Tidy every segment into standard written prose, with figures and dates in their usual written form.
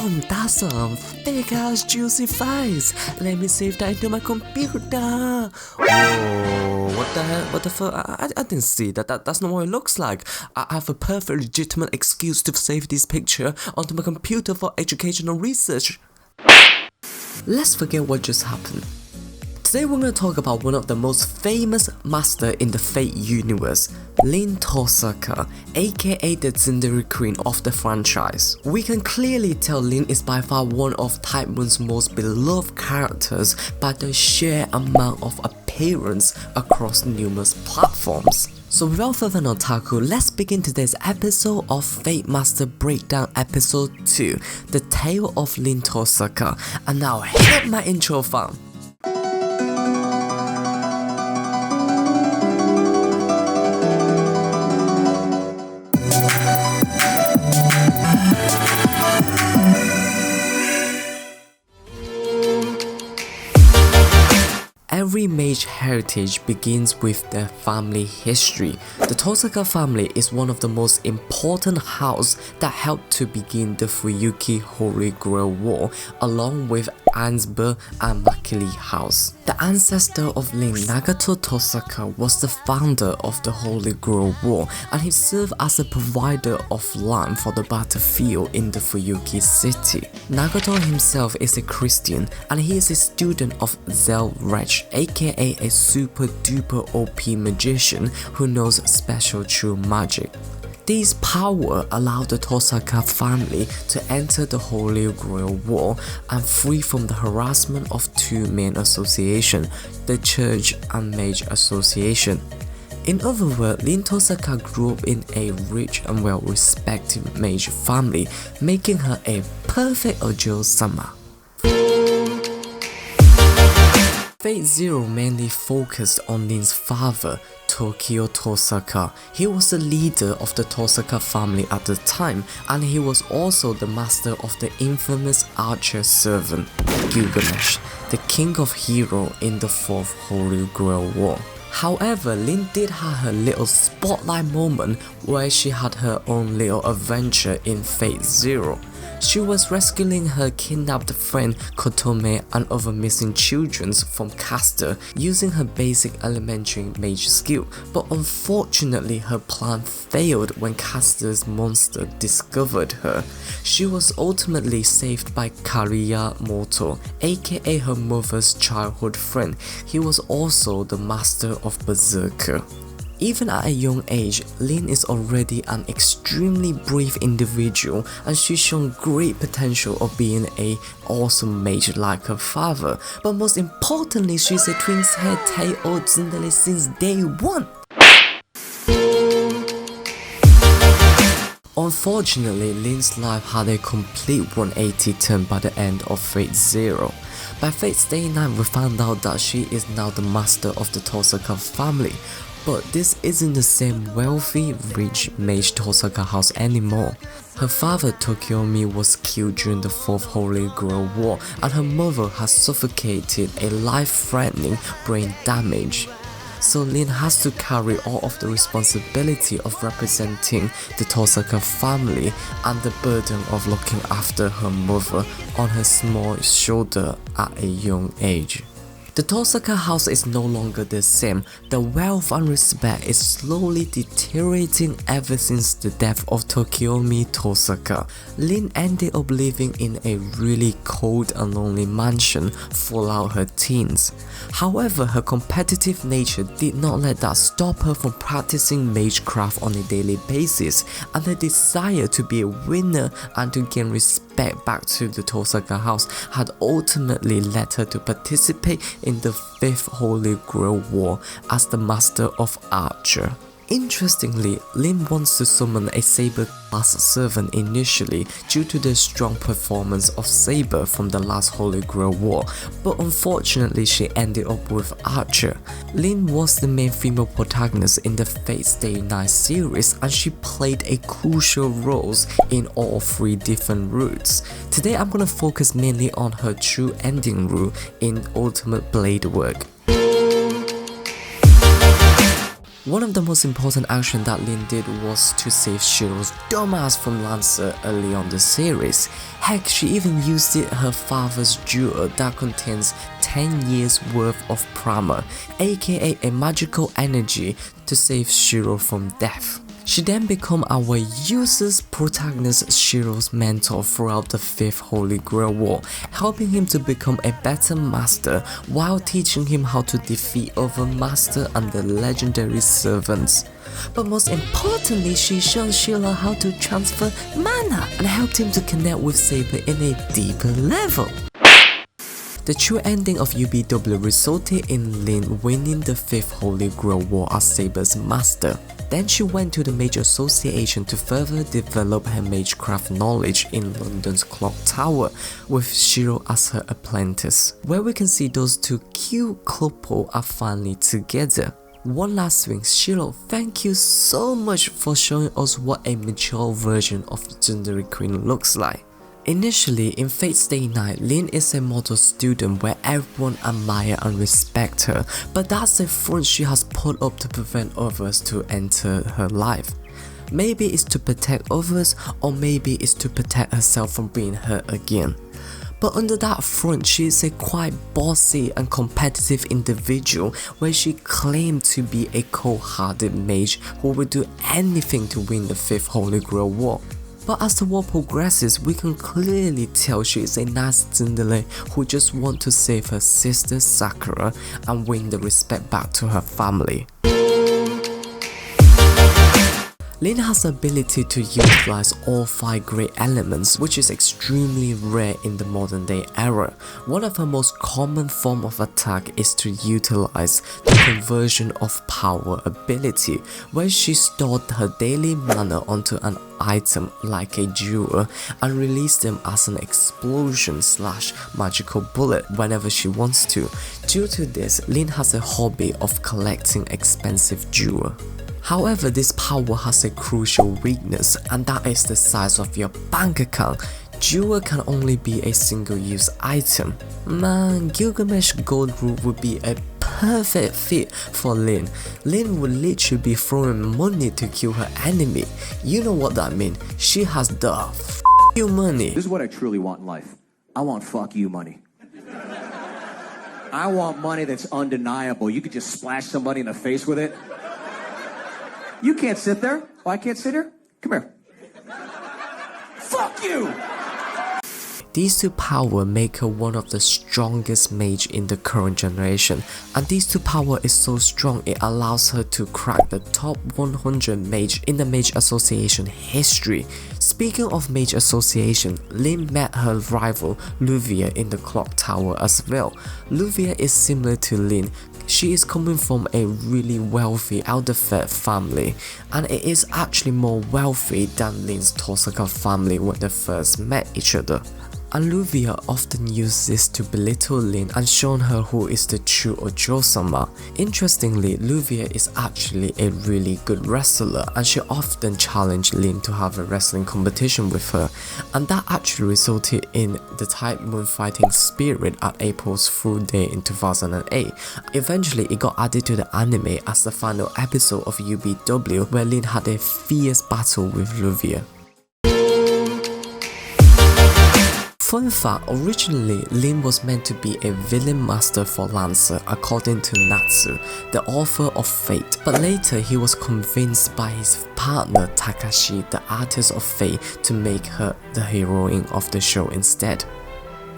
Damn, that's some thick ass juicy fries. Let me save that into my computer. Whoa, what the hell? What the fuck? I didn't see that. That's not what it looks like. I have a perfect legitimate excuse to save this picture onto my computer for educational research. Let's forget what just happened. Today we're going to talk about one of the most famous masters in the Fate universe, RIN TOHSAKA, aka the Tsundere Queen of the franchise. We can clearly tell RIN is by far one of Type Moon's most beloved characters by the sheer amount of appearance across numerous platforms. So without further ado, let's begin today's episode of Fate Master Breakdown Episode 2, The Tale of RIN TOHSAKA. And now hit my intro fam. Every mage heritage begins with their family history. The Tohsaka family is one of the most important house that helped to begin the Fuyuki Holy Grail War, along with Ansber and Makili House. The ancestor of RIN, Nagato Tohsaka, was the founder of the Holy Grail War, and he served as a provider of land for the battlefield in the Fuyuki city. Nagato himself is a Christian, and he is a student of Zelrech, aka a super duper OP magician who knows special true magic. These power allowed the Tohsaka family to enter the Holy Grail War and free from the harassment of two main associations, the Church and Mage Association. In other words, RIN TOHSAKA grew up in a rich and well-respected mage family, making her a perfect Ojo-sama. Fate Zero mainly focused on RIN's father, Tokyo Tohsaka. He was the leader of the Tohsaka family at the time, and he was also the master of the infamous archer servant, Gilgamesh, the king of heroes in the 4th Holy Grail War. However, RIN did have her little spotlight moment where she had her own little adventure in Fate Zero. She was rescuing her kidnapped friend Kotome and other missing children from Caster using her basic elementary mage skill, but unfortunately her plan failed when Caster's monster discovered her. She was ultimately saved by Kariya Moto, aka her mother's childhood friend. He was also the master of Berserker. Even at a young age, RIN is already an extremely brave individual, and she's shown great potential of being an awesome mage like her father. But most importantly, she's a twins head tail tsundere since day one. Unfortunately, RIN's life had a complete 180 turn by the end of Fate Zero. By Fate's Day 9, we found out that she is now the master of the Tohsaka family. But this isn't the same wealthy, rich mage Tohsaka house anymore. Her father Tokyomi was killed during the 4th Holy Grail War, and her mother has suffocated a life-threatening brain damage. So RIN has to carry all of the responsibility of representing the Tohsaka family and the burden of looking after her mother on her small shoulder at a young age. The Tohsaka house is no longer the same. The wealth and respect is slowly deteriorating ever since the death of Tokyomi Tohsaka. RIN ended up living in a really cold and lonely mansion throughout her teens. However, her competitive nature did not let that stop her from practicing magecraft on a daily basis, and her desire to be a winner and to gain respect back to the Tohsaka house had ultimately led her to participate in the 5th Holy Grail War as the Master of Archer. Interestingly, RIN wants to summon a Saber class servant initially due to the strong performance of Saber from the last Holy Grail War, but unfortunately she ended up with Archer. RIN was the main female protagonist in the Fate's Day 9 series, and she played a crucial roles in all 3 different routes. Today I'm gonna focus mainly on her true ending route in Ultimate Blade work. One of the most important actions that Lin did was to save Shiro's dumbass from Lancer early on the series. Heck, she even used her father's jewel that contains 10 years worth of primer, aka a magical energy, to save Shiro from death. She then became our useless protagonist Shiro's mentor throughout the 5th Holy Grail War, helping him to become a better master while teaching him how to defeat other master and the legendary servants. But most importantly, she showed Shiro how to transfer mana and helped him to connect with Saber in a deeper level. The true ending of UBW resulted in Lin winning the 5th Holy Grail War as Saber's master. Then she went to the Mage Association to further develop her magecraft knowledge in London's Clock Tower, with Shiro as her apprentice, where we can see those two cute couple are finally together. One last thing, Shiro, thank you so much for showing us what a mature version of Tsundere Queen looks like. Initially, in Fate Stay Night, Lin is a model student where everyone admire and respect her, but that's a front she has put up to prevent others to enter her life. Maybe it's to protect others, or maybe it's to protect herself from being hurt again. But under that front, she is a quite bossy and competitive individual where she claimed to be a cold-hearted mage who would do anything to win the 5th Holy Grail War. But as the war progresses, we can clearly tell she is a nice tsundere who just wants to save her sister Sakura and win the respect back to her family. Lin has the ability to utilize all 5 great elements, which is extremely rare in the modern day era. One of her most common form of attack is to utilize the conversion of power ability, where she stored her daily mana onto an item like a jewel and release them as an explosion / magical bullet whenever she wants to. Due to this, Lin has a hobby of collecting expensive jewel. However, this power has a crucial weakness, and that is the size of your bank account. Jewel can only be a single-use item. Man, Gilgamesh Gold Root would be a perfect fit for Lin. Lin would literally be throwing money to kill her enemy. You know what that means? She has the f you money. This is what I truly want in life. I want fuck you money. I want money that's undeniable. You could just splash somebody in the face with it. You can't sit there. Oh, I can't sit here? Come here. Fuck you! These two powers make her one of the strongest mage in the current generation, and these two powers is so strong it allows her to crack the top 100 mage in the Mage Association history. Speaking of Mage Association, Lin met her rival Luvia in the Clock Tower as well. Luvia is similar to Lin. She is coming from a really wealthy elder-fed family, and it is actually more wealthy than Lin's Tosaka family when they first met each other. And Luvia often used this to belittle Lin and shown her who is the true Ojo-sama. Interestingly, Luvia is actually a really good wrestler, and she often challenged Lin to have a wrestling competition with her, and that actually resulted in the Type Moon fighting spirit at April's Fool Day in 2008. Eventually, it got added to the anime as the final episode of UBW, where Lin had a fierce battle with Luvia. Fun fact, originally Lin was meant to be a villain master for Lancer according to Natsu, the author of Fate, but later he was convinced by his partner Takashi, the artist of Fate, to make her the heroine of the show instead.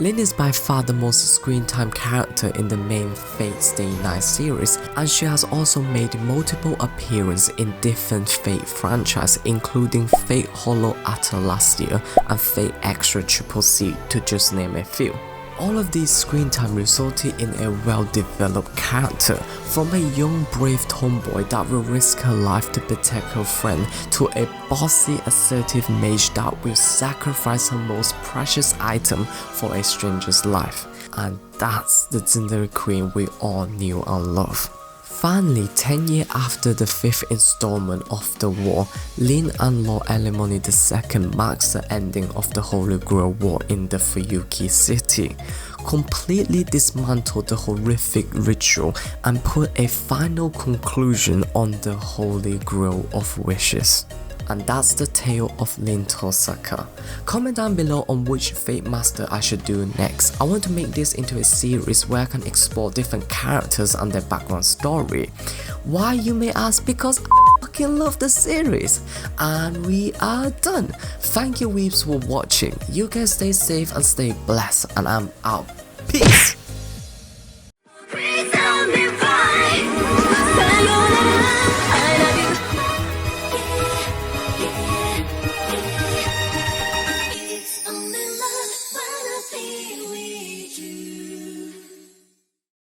Lin is by far the most screen time character in the main Fate Stay Night series, and she has also made multiple appearances in different Fate franchises including Fate Hollow Atta last year and Fate Extra Triple C, to just name a few. All of these screen time resulted in a well-developed character, from a young brave tomboy that will risk her life to protect her friend, to a bossy assertive mage that will sacrifice her most precious item for a stranger's life. And that's the Tsundere Queen we all knew and love. Finally, 10 years after the 5th installment of the war, Lin and Lord Alimony II marks the ending of the Holy Grail War in the Fuyuki city, completely dismantled the horrific ritual and put a final conclusion on the Holy Grail of Wishes. And that's the tale of RIN TOHSAKA. Comment down below on which Fate Master I should do next. I want to make this into a series where I can explore different characters and their background story. Why, you may ask? Because I fucking love the series. And we are done. Thank you weebs for watching. You guys stay safe and stay blessed, and I'm out. Peace!